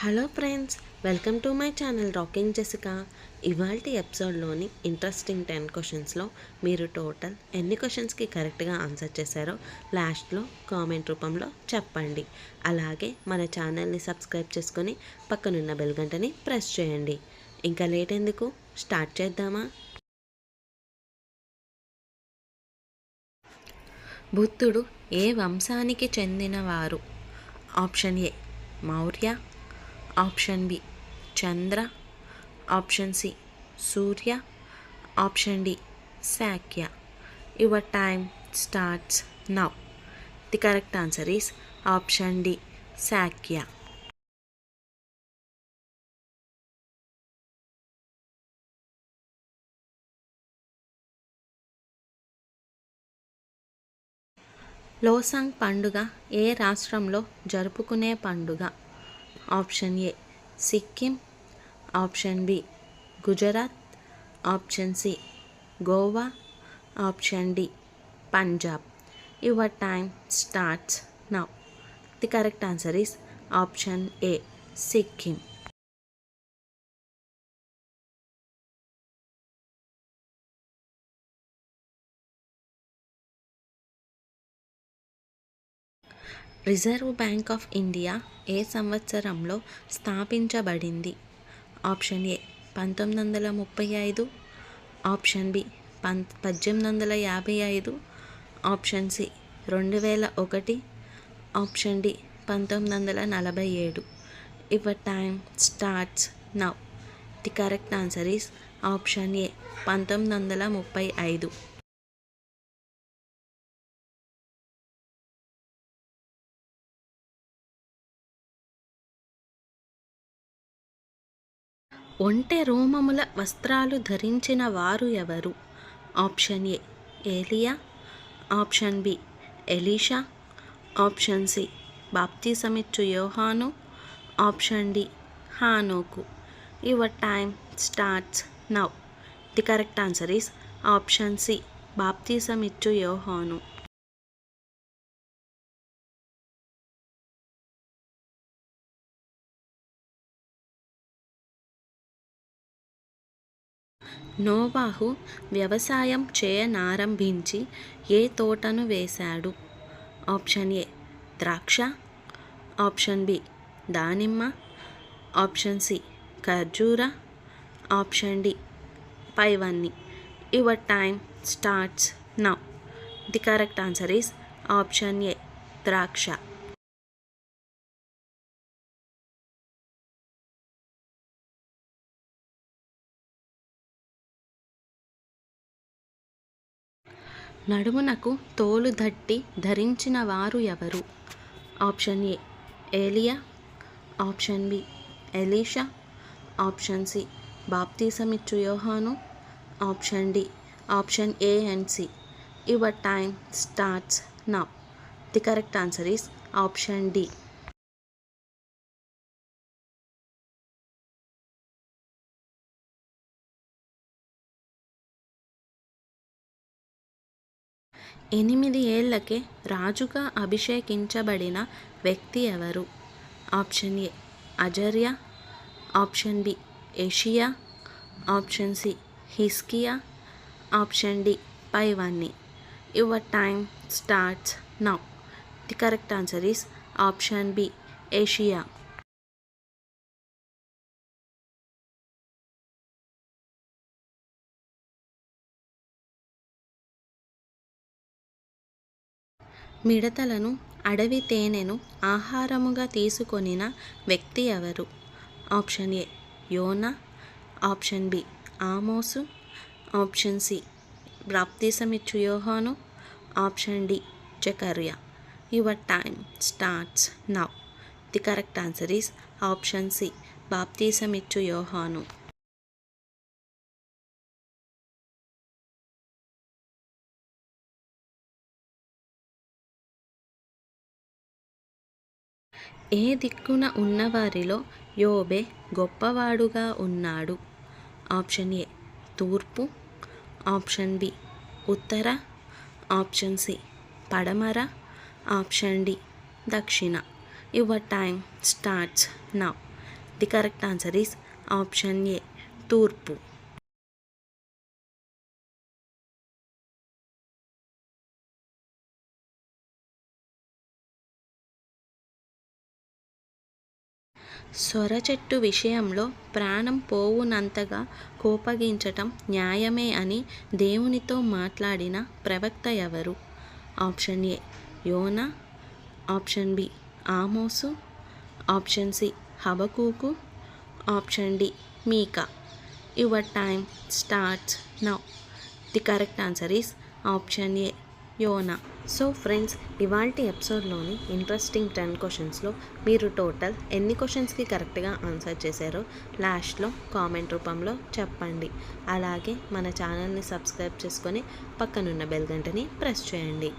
Hello friends, welcome to my channel rocking Jessica. ఇవాల్టి ఎపిసోడ్లోని interesting 10 క్వశ్చన్స్లో మీరు total ఎన్ని క్వశ్చన్స్కి కరెక్ట్గా ఆన్సర్ చేశారో లాస్ట్లో కామెంట్ రూపంలో చెప్పండి. అలాగే మన ఛానల్ని సబ్స్క్రైబ్ చేసుకొని పక్కనున్న బెల్ గంటని ప్రెస్ చేయండి. ఇంకా లేట్ ఎందుకు, స్టార్ట్ చేద్దామా? బుద్ధుడు ఏ వంశానికి చెందినవారు? Option A Maurya, option B Chandra, option C Surya, option D Shakya. Your time starts now. The correct answer is option D Shakya. Losoong పండుగ ఏ రాష్ట్రంలో జరుపుకునే పండుగ? Option A Sikkim, option B Gujarat, option C Goa, option D Punjab. Your time starts now. The correct answer is option A Sikkim. Reserve bank of India ఏ సంవత్సరంలో స్థాపించబడింది? Option A 1935, option B 1855, option C 2001, option D 1947. Your time starts now. The correct answer is option A 1935. ఒంటె రోమముల వస్త్రాలు ధరించిన వారు ఎవరు? Option A ఏలియా, option B Elisha, option C బాప్తిసమిచ్చు యోహాను, ఆప్షన్ డి హానోకు. Your time starts now. The correct answer is option C బాప్తిసమిచ్చు యోహాను. నోవాహు వ్యవసాయం చేయనారంభించి ఏ తోటను వేశాడు? ఆప్షన్ ఏ ద్రాక్ష, ఆప్షన్ బి దానిమ్మ, ఆప్షన్ సి ఖర్జూర, ఆప్షన్ డి పైవన్నీ. Your time starts now. The correct answer is option A ద్రాక్ష. నడుమునకు తోలుదట్టి ధరించిన వారు ఎవరు? ఆప్షన్ ఏ ఏలియా, option B Elisha, option C బాప్తిసమిచ్చు యోహాను, option D option A and C. Your time starts now. The correct answer is option D. ఎనిమిది ఏళ్లకే రాజుగా అభిషేకించబడిన వ్యక్తి ఎవరు? ఆప్షన్ ఏ అజర్య, ఆప్షన్ బి ఏషియా, ఆప్షన్ సి హిస్కియా, ఆప్షన్ డి పైవన్నీ. Your time starts now. The correct answer is option B ఏషియా. మిడతలను అడవి తేనెను ఆహారముగా తీసుకొనిన వ్యక్తి ఎవరు? ఆప్షన్ ఏ యోనా, ఆప్షన్ బి ఆమోసు, ఆప్షన్ సి బాప్తిసమిచ్చు యోహాను, ఆప్షన్ డి జకర్యా. Your time starts now. The correct answer is option C బాప్తిసమిచ్చు యోహాను. ఏ దిక్కున ఉన్నవారిలో యోబే గొప్పవాడుగా ఉన్నాడు? ఆప్షన్ ఏ తూర్పు, ఆప్షన్ బి ఉత్తర, ఆప్షన్ సి పడమర, ఆప్షన్ డి దక్షిణ. Your time starts now. The correct answer is option ఏ తూర్పు. సొర చెట్టు విషయంలో ప్రాణం పోవునంతగా కోపగించటం న్యాయమే అని దేవునితో మాట్లాడిన ప్రవక్త ఎవరు? ఆప్షన్ ఏ యోనా, ఆప్షన్ బి ఆమోసు, ఆప్షన్ సి హబకూకు, ఆప్షన్ డి మీకా. Your time starts now. The correct answer is option A యోనా. సో ఫ్రెండ్స్, ఇవాల్టి ఎపిసోడ్లోని ఇంట్రెస్టింగ్ 10 క్వశ్చన్స్లో మీరు టోటల్ ఎన్ని క్వశ్చన్స్కి కరెక్ట్గా ఆన్సర్ చేశారో లాస్ట్లో కామెంట్ రూపంలో చెప్పండి. అలాగే మన ఛానల్ని సబ్స్క్రైబ్ చేసుకొని పక్కనున్న బెల్ గంటని ప్రెస్ చేయండి.